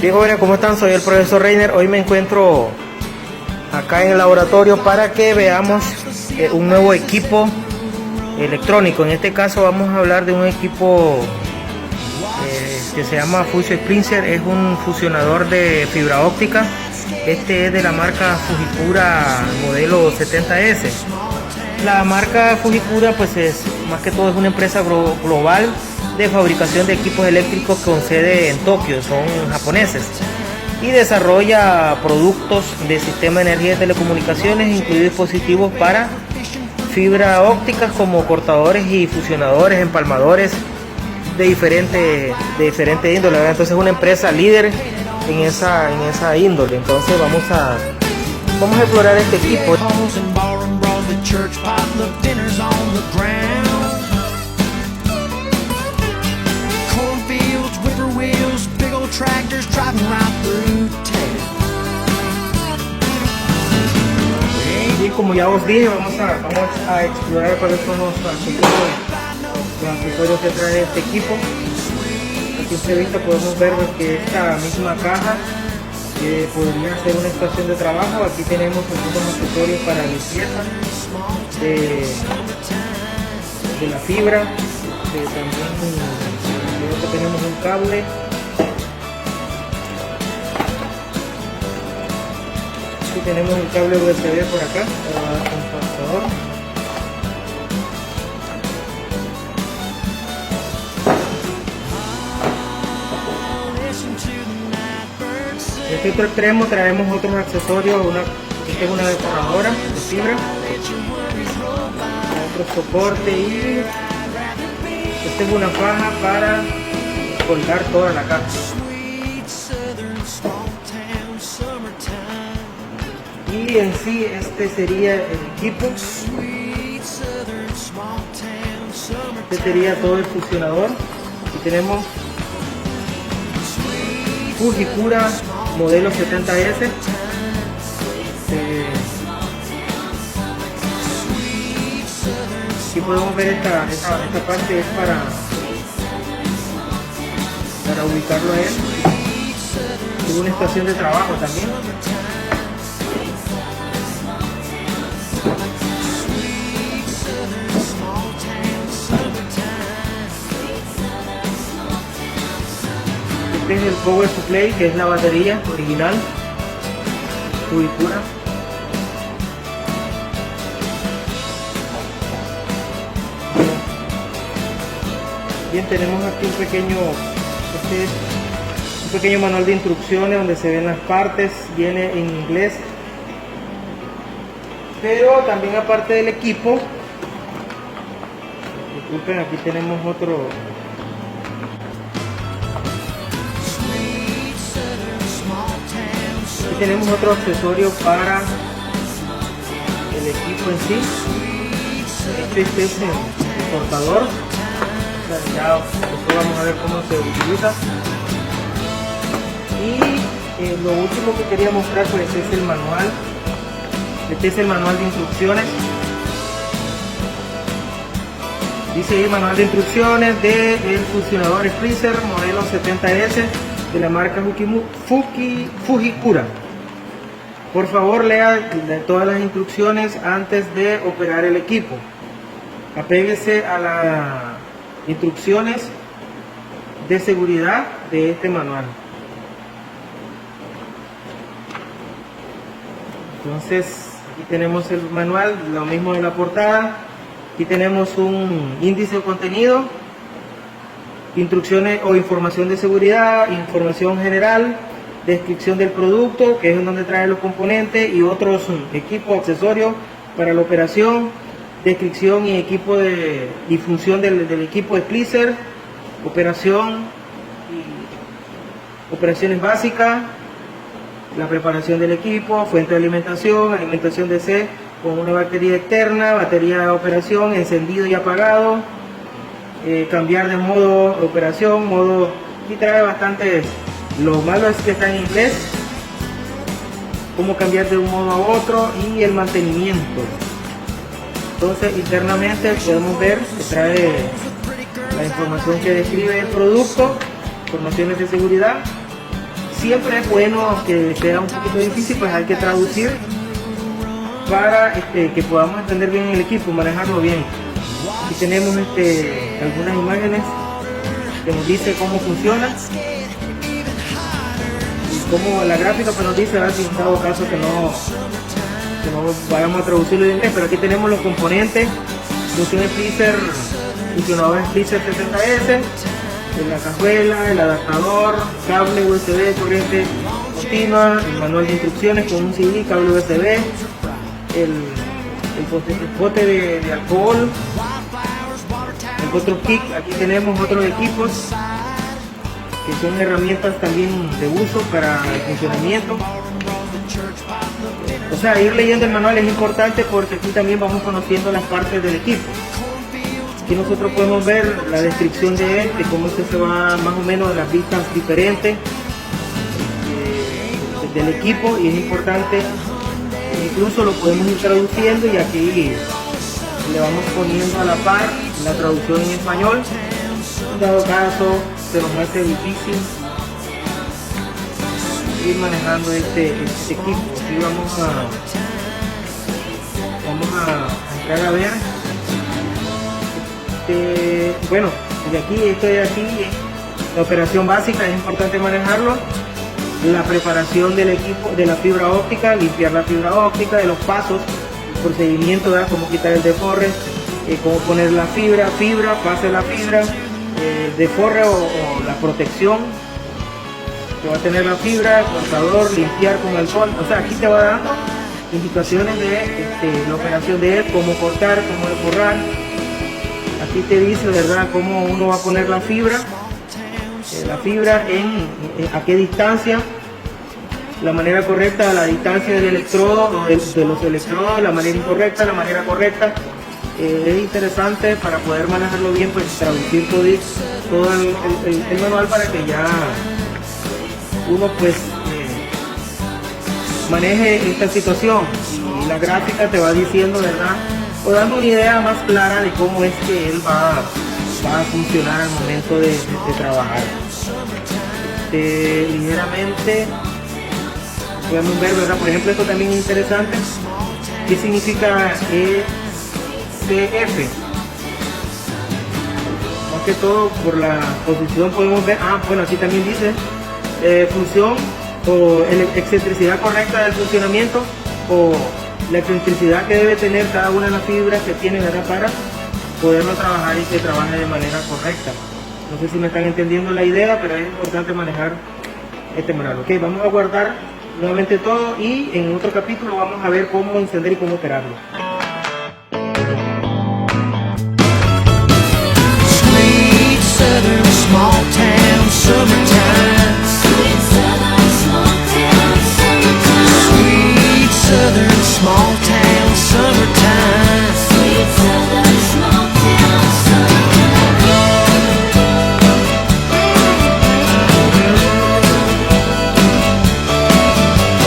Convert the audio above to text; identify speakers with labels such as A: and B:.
A: Bien, jóvenes, ¿cómo están? Soy el profesor Reiner. Hoy me encuentro acá en el laboratorio para que veamos un nuevo equipo electrónico. En este caso vamos a hablar de un equipo que se llama Fusio Sprincer. Es un fusionador de fibra óptica. Este es de la marca Fujikura modelo 70S. La marca Fujikura pues es más que todo es una empresa global de fabricación de equipos eléctricos con sede en Tokio, son japoneses, y desarrolla productos de sistema de energía y telecomunicaciones, incluidos dispositivos para fibra ópticas como cortadores y fusionadores, empalmadores de diferente índole, ¿verdad? Entonces es una empresa líder en esa índole. Entonces vamos a explorar este equipo. Y como ya os dije, vamos a explorar cuáles son los accesorios que trae este equipo. Aquí en vista podemos ver que esta misma caja podría ser una estación de trabajo. Aquí tenemos algunos accesorios para limpieza de la fibra. También creo que tenemos un cable. Aquí tenemos un cable USB por acá para el computador. En este otro extremo traemos otros accesorios. Esta es una decoradora de fibra, otro soporte, y esta es una faja para colgar toda la caja. Y en sí este sería el equipo. Este sería todo el fusionador. Y tenemos Fujikura modelo 70S. Aquí podemos ver esta parte es para ubicarlo a él. Es una estación de trabajo también. Este es el power supply, que es la batería original Fujikura. Bien, tenemos aquí un pequeño manual de instrucciones donde se ven las partes. Viene en inglés, pero también aparte del equipo, disculpen, aquí tenemos otro. Aquí tenemos otro accesorio para el equipo en sí. Este es el cortador. Ya después vamos a ver cómo se utiliza. Y lo último que quería mostrar pues es el manual. Este es el manual de instrucciones. Dice ahí manual de instrucciones del fusionador Sprincer modelo 70S de la marca Fujikura. Por favor, lea todas las instrucciones antes de operar el equipo. Apéguese a las instrucciones de seguridad de este manual. Entonces, aquí tenemos el manual, lo mismo de la portada. Aquí tenemos un índice de contenido, instrucciones o información de seguridad, información general, descripción del producto, que es en donde trae los componentes y otros equipos, accesorios para la operación, descripción y equipo y función del equipo Sprincer, operaciones básicas, la preparación del equipo, fuente de alimentación DC con una batería externa, batería de operación, encendido y apagado, cambiar de modo de operación, y trae bastantes. Lo malo es que está en inglés, cómo cambiar de un modo a otro y el mantenimiento. Entonces internamente podemos ver que trae la información que describe el producto informaciones de seguridad. Siempre es bueno que sea un poquito difícil, pues hay que traducir para que podamos entender bien el equipo, manejarlo bien. Aquí tenemos algunas imágenes que nos dice cómo funciona y cómo la gráfica pues nos dice, si en dado caso que no vayamos a traducirlo en inglés, pero aquí tenemos los componentes de un splicer, funcionador splicer 60S, la cajuela, el adaptador, cable USB, corriente continua, el manual de instrucciones con un CD, cable USB, el pote de alcohol, el otro kick. Aquí tenemos otros equipos que son herramientas también de uso para el funcionamiento. O sea, ir leyendo el manual es importante porque aquí también vamos conociendo las partes del equipo. Aquí nosotros podemos ver la descripción de él, de cómo se va más o menos a las vistas diferentes del equipo, y es importante, incluso lo podemos ir traduciendo y aquí le vamos poniendo a la par la traducción en español. En dado caso se nos hace difícil ir manejando este equipo. Aquí vamos a entrar a ver. Bueno, de aquí, esto de aquí, la operación básica, es importante manejarlo. La preparación del equipo, de la fibra óptica, limpiar la fibra óptica, de los pasos, el procedimiento, ¿verdad? Cómo quitar el deforre, cómo poner la fibra, pase la fibra, deforre o la protección que va a tener la fibra, el cortador, limpiar con alcohol. O sea, aquí te va dando indicaciones de la operación de él, cómo cortar, cómo deforrar. Aquí te dice, ¿verdad?, cómo uno va a poner la fibra a qué distancia, la manera correcta, la distancia del electrodo, de los electrodos, la manera incorrecta, la manera correcta. Es interesante para poder manejarlo bien, pues traducir todo el manual para que ya uno pues maneje esta situación, y la gráfica te va diciendo, ¿verdad?, o dando una idea más clara de cómo es que él va a funcionar al momento de trabajar. Ligeramente podemos ver, ¿verdad? Por ejemplo, esto también es interesante. ¿Qué significa ECF? Más que todo por la posición podemos ver, bueno, aquí también dice función o excentricidad correcta del funcionamiento, o la excentricidad que debe tener cada una de las fibras que tiene, ¿verdad?, para poderlo trabajar y que trabaje de manera correcta. No sé si me están entendiendo la idea, pero es importante manejar este manual. Ok, vamos a guardar nuevamente todo y en otro capítulo vamos a ver cómo encender y cómo operarlo.